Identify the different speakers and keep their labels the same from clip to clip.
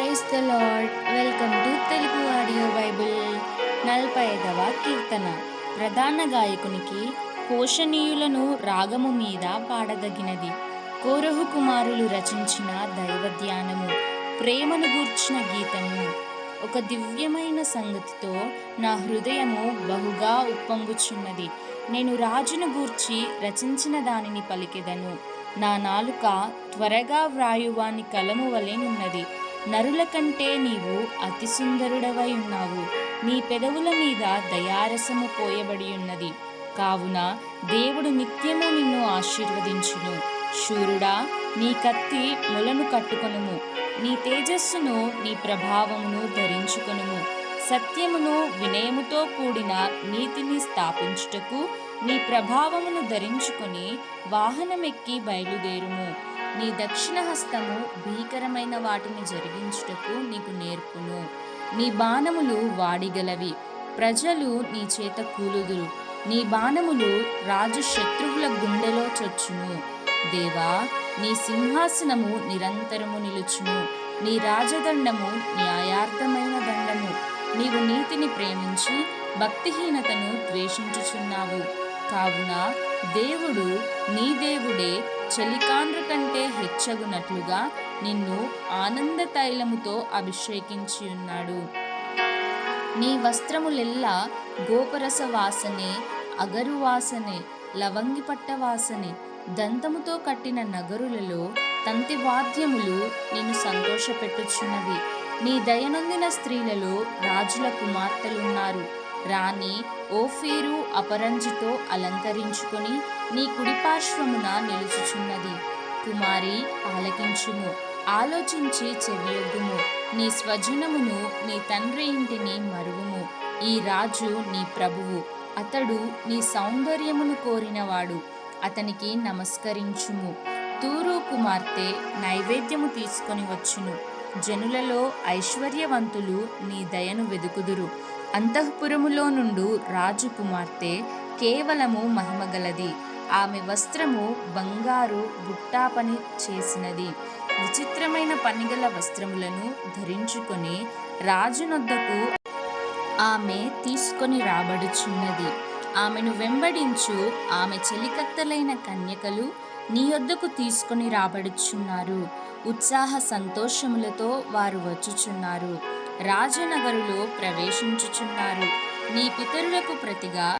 Speaker 1: Praise the Lord. Welcome to Telugu audio Bible. 45వ కీర్తన. ప్రధాన గాయకునికి పోషణీయులను రాగము మీద పాడదగినది. కోరహు కుమారులు రచించిన దైవధ్యానము. ప్రేమను గూర్చిన గీతము. ఒక దివ్యమైన సంగతితో నా హృదయము బహుగా ఉప్పొంగుచున్నది. నేను రాజును గూర్చి రచించిన దానిని పలికెదను. నా నాలుక త్వరగా వ్రాయువాని కలము వలెనున్నది. నరుల కంటే నీవు అతి సుందరుడవై ఉన్నావు. నీ పెదవుల మీద దయారసము పోయబడి ఉన్నది. కావున దేవుడు నిత్యము నిన్ను ఆశీర్వదించును. శూరుడా, నీ కత్తి మొలను కట్టుకొనుము. నీ తేజస్సును, నీ ప్రభావమును ధరించుకొనుము. సత్యమును, వినయముతో కూడిన నీతిని స్థాపించుటకు నీ ప్రభావమును ధరించుకొని వాహనమెక్కి బయలుదేరుము. నీ దక్షిణ హస్తము భీకరమైన వాటిని జరిగించుటకు నీకు నేర్పును. నీ బాణములు వాడిగలవి, ప్రజలు నీ చేత కూలుదురు. నీ బాణములు రాజు శత్రువుల గుండెలో చొచ్చును. దేవా, నీ సింహాసనము నిరంతరము నిలుచును. నీ రాజదండము న్యాయార్థమైన దండము. నీవు నీతిని ప్రేమించి భక్తిహీనతను ద్వేషించుచున్నావు. కావున దేవుడు, నీ దేవుడే చలికాండ్ర కంటే హెచ్చగునట్లుగా నిన్ను ఆనంద తైలముతో అభిషేకించి ఉన్నాడు. నీ వస్త్రములెల్లా గోపరస వాసనే, అగరు వాసనే, లవంగిపట్ట వాసనే. దంతముతో కట్టిన నగరులలో తంతి వాద్యములు నిన్ను సంతోషపెట్టుచున్నవి. నీ దయనొందిన స్త్రీలలో రాజుల కుమార్తెలున్నారు. రాణి ఓఫీరు అపరంజితో అలంకరించుకొని నీ కుడిపార్శ్వమున నిలుచుచున్నది. కుమారి, ఆలకించుము, ఆలోచించి చెవియొగ్గుము. నీ స్వజనమును, నీ తండ్రి ఇంటిని మరువుము. ఈ రాజు నీ ప్రభువు. అతడు నీ సౌందర్యమును కోరినవాడు. అతనికి నమస్కరించుము. తూరు కుమార్తె నైవేద్యము తీసుకొని వచ్చును. జనులలో ఐశ్వర్యవంతులు నీ దయను వెదుకుదురు. అంతఃపురములో నుండు రాజు కుమార్తె కేవలము మహిమగలది. ఆమె వస్త్రము బంగారు బుట్టా పని చేసినది. విచిత్రమైన పనిగల వస్త్రములను ధరించుకొని రాజునొద్దకు ఆమె తీసుకొని రాబడుచున్నది. ఆమెను వెంబడించు ఆమె చెలికత్తెలైన కన్యకలు నీ యొద్దకు తీసుకొని రాబడుచున్నారు. ఉత్సాహ సంతోషములతో వారు వచ్చుచున్నారు. రాజనగరులో ప్రవేశించుచున్నారు. నీ పితరులకు ప్రతిగా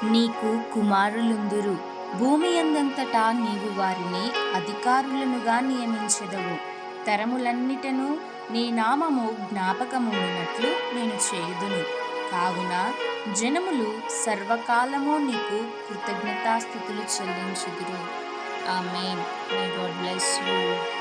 Speaker 1: నీకు కుమారులుందురు. భూమి యందంతటా నీవు వారిని అధికారులనుగా నియమించెదవు. తరములన్నిటను నీ నామము జ్ఞాపకమున్నట్లు నేను చేయుదును. కావున జనములు సర్వకాలము నీకు కృతజ్ఞతాస్తుతులు చెల్లించుదురు. Amen. May God bless you.